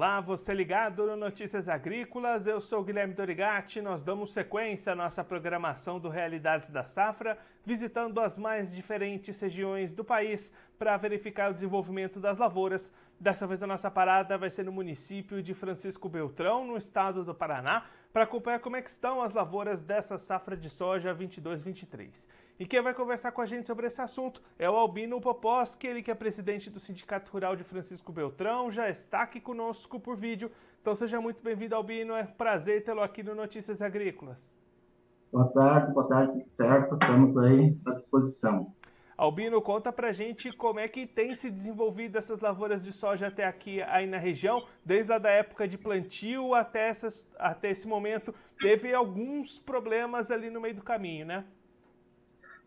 Olá, você ligado no Notícias Agrícolas, eu sou Guilherme Dorigatti. Nós damos sequência à nossa programação do Realidades da Safra, visitando as mais diferentes regiões do país para verificar o desenvolvimento das lavouras. Dessa vez a nossa parada vai ser no município de Francisco Beltrão, no estado do Paraná, para acompanhar como é que estão as lavouras dessa safra de soja 22-23. E quem vai conversar com a gente sobre esse assunto é o Albino Poposki, ele que é presidente do Sindicato Rural de Francisco Beltrão, já está aqui conosco por vídeo. Então seja muito bem-vindo, Albino, é um prazer tê-lo aqui no Notícias Agrícolas. Boa tarde, tudo certo? Estamos aí à disposição. Albino, conta pra gente como é que tem se desenvolvido essas lavouras de soja até aqui aí na região, desde a da época de plantio até esse momento. Teve alguns problemas ali no meio do caminho, né?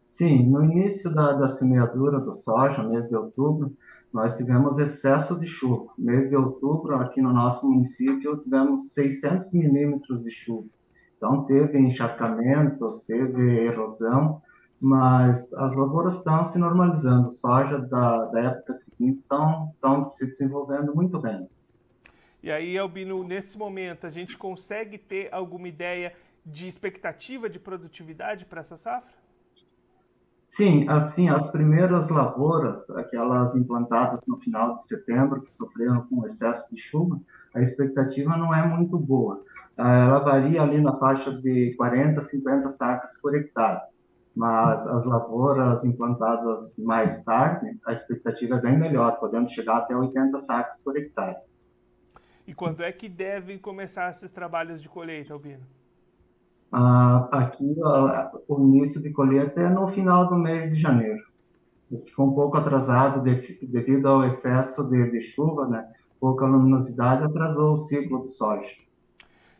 Sim, no início da semeadura da soja, mês de outubro, nós tivemos excesso de chuva. Mês de outubro, aqui no nosso município, tivemos 600 milímetros de chuva. Então, teve encharcamentos, teve erosão, mas as lavouras estão se normalizando. Soja da época seguinte estão se desenvolvendo muito bem. E aí, Albino, nesse momento, a gente consegue ter alguma ideia de expectativa de produtividade para essa safra? Sim, assim, as primeiras lavouras, aquelas implantadas no final de setembro, que sofreram com excesso de chuva, a expectativa não é muito boa. Ela varia ali na faixa de 40, 50 sacas por hectare, mas as lavouras implantadas mais tarde, a expectativa é bem melhor, podendo chegar até 80 sacas por hectare. E quando é que devem começar esses trabalhos de colheita, Albino? Aqui, o início de colheita é no final do mês de janeiro. Ficou um pouco atrasado devido ao excesso de chuva, né? Pouca luminosidade atrasou o ciclo de soja.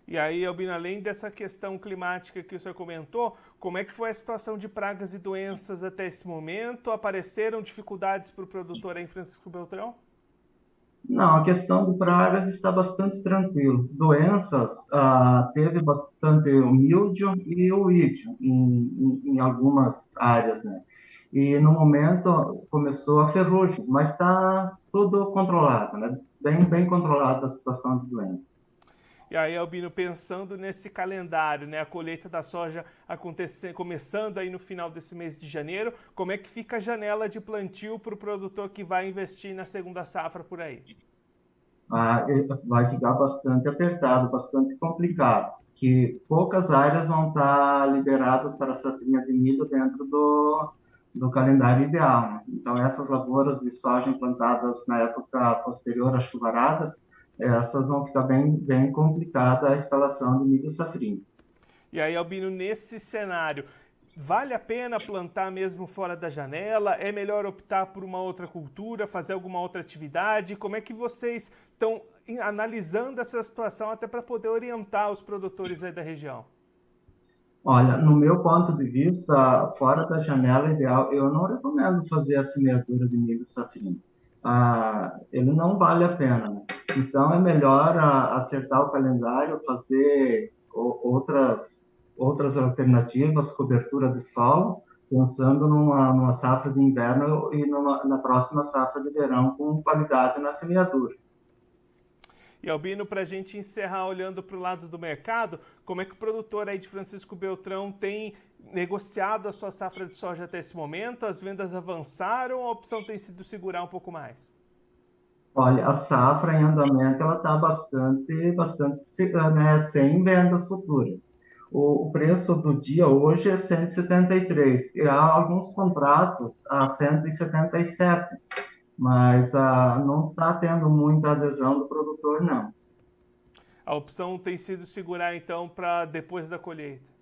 E aí, Albino, além dessa questão climática que o senhor comentou, como é que foi a situação de pragas e doenças até esse momento? Apareceram dificuldades para o produtor aí em Francisco Beltrão? Não, a questão de pragas está bastante tranquilo. Doenças, teve bastante o míldio e o ídio em algumas áreas, né? E no momento começou a ferrugem, mas está tudo controlado, né? Bem controlada a situação de doenças. E aí, Albino, pensando nesse calendário, né, a colheita da soja começando aí no final desse mês de janeiro, como é que fica a janela de plantio para o produtor que vai investir na segunda safra por aí? Vai ficar bastante apertado, bastante complicado, que poucas áreas vão estar liberadas para a safrinha de milho dentro do calendário ideal, né? Então, essas lavouras de soja implantadas na época posterior às chuvaradas, essas vão ficar bem complicada a instalação de milho safrinha. E aí, Albino, nesse cenário, vale a pena plantar mesmo fora da janela? É melhor optar por uma outra cultura, fazer alguma outra atividade? Como é que vocês estão analisando essa situação até para poder orientar os produtores aí da região? Olha, no meu ponto de vista, fora da janela ideal, eu não recomendo fazer a semeadura de milho safrinha. Ele não vale a pena, né? Então, é melhor acertar o calendário, fazer outras alternativas, cobertura de solo, pensando numa safra de inverno e na próxima safra de verão com qualidade na semeadura. E Albino, para a gente encerrar olhando para o lado do mercado, como é que o produtor aí de Francisco Beltrão tem negociado a sua safra de soja até esse momento? As vendas avançaram ou a opção tem sido segurar um pouco mais? Olha, a safra em andamento ela está bastante né, sem vendas futuras. O preço do dia hoje é 173 e há alguns contratos a 177, mas não está tendo muita adesão do produtor, não. A opção tem sido segurar então para depois da colheita.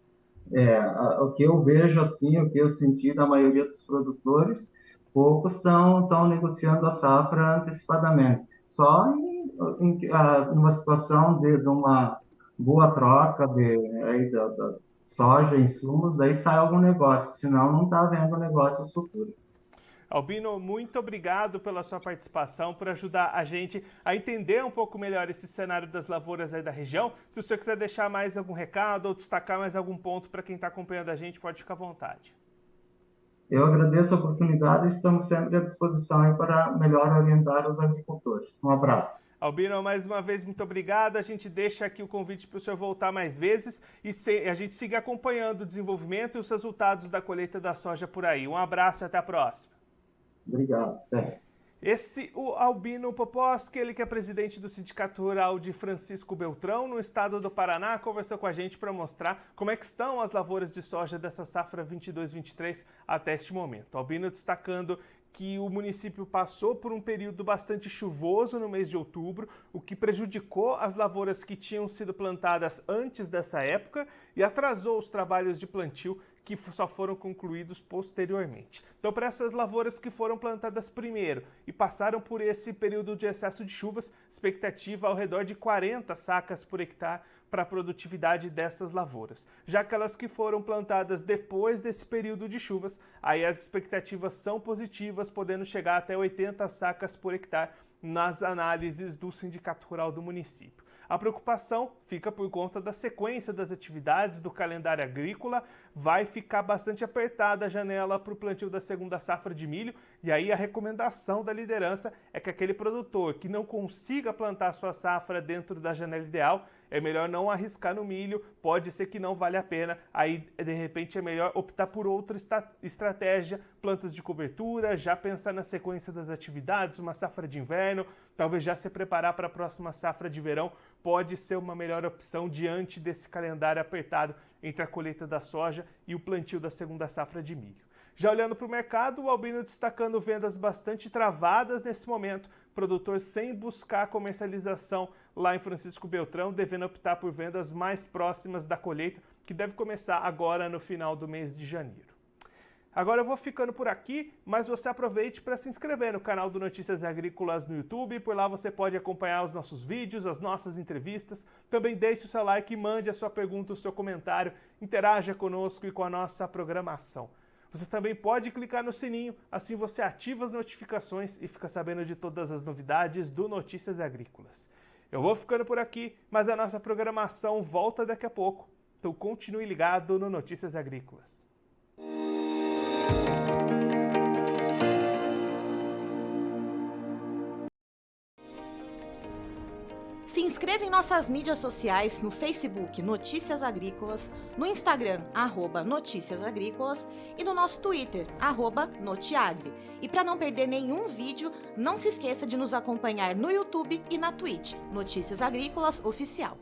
O que eu vejo assim, o que eu senti da maioria dos produtores, poucos estão negociando a safra antecipadamente. Só numa situação de uma boa troca da soja, insumos, daí sai algum negócio, senão não está havendo negócios futuros. Albino, muito obrigado pela sua participação, por ajudar a gente a entender um pouco melhor esse cenário das lavouras aí da região. Se o senhor quiser deixar mais algum recado ou destacar mais algum ponto para quem está acompanhando a gente, pode ficar à vontade. Eu agradeço a oportunidade e estamos sempre à disposição aí para melhor orientar os agricultores. Um abraço. Albino, mais uma vez, muito obrigado. A gente deixa aqui o convite para o senhor voltar mais vezes e a gente siga acompanhando o desenvolvimento e os resultados da colheita da soja por aí. Um abraço e até a próxima. Obrigado. O Albino Poposki, ele que é presidente do Sindicato Rural de Francisco Beltrão, no estado do Paraná, conversou com a gente para mostrar como é que estão as lavouras de soja dessa safra 22-23 até este momento. Albino destacando que o município passou por um período bastante chuvoso no mês de outubro, o que prejudicou as lavouras que tinham sido plantadas antes dessa época e atrasou os trabalhos de plantio que só foram concluídos posteriormente. Então, para essas lavouras que foram plantadas primeiro e passaram por esse período de excesso de chuvas, expectativa ao redor de 40 sacas por hectare para a produtividade dessas lavouras. Já aquelas que foram plantadas depois desse período de chuvas, aí as expectativas são positivas, podendo chegar até 80 sacas por hectare nas análises do Sindicato Rural do município. A preocupação fica por conta da sequência das atividades do calendário agrícola, vai ficar bastante apertada a janela para o plantio da segunda safra de milho, e aí a recomendação da liderança é que aquele produtor que não consiga plantar sua safra dentro da janela ideal, é melhor não arriscar no milho, pode ser que não vale a pena, aí de repente é melhor optar por outra estratégia, plantas de cobertura, já pensar na sequência das atividades, uma safra de inverno, talvez já se preparar para a próxima safra de verão, pode ser uma melhor opção diante desse calendário apertado entre a colheita da soja e o plantio da segunda safra de milho. Já olhando para o mercado, o Albino destacando vendas bastante travadas nesse momento, produtor sem buscar comercialização lá em Francisco Beltrão, devendo optar por vendas mais próximas da colheita, que deve começar agora no final do mês de janeiro. Agora eu vou ficando por aqui, mas você aproveite para se inscrever no canal do Notícias Agrícolas no YouTube, por lá você pode acompanhar os nossos vídeos, as nossas entrevistas, também deixe o seu like e mande a sua pergunta, o seu comentário, interaja conosco e com a nossa programação. Você também pode clicar no sininho, assim você ativa as notificações e fica sabendo de todas as novidades do Notícias Agrícolas. Eu vou ficando por aqui, mas a nossa programação volta daqui a pouco, então continue ligado no Notícias Agrícolas. Se inscreva em nossas mídias sociais no Facebook Notícias Agrícolas, no Instagram @Notícias Agrícolas e no nosso Twitter @Notiagre. E para não perder nenhum vídeo, não se esqueça de nos acompanhar no YouTube e na Twitch, Notícias Agrícolas Oficial.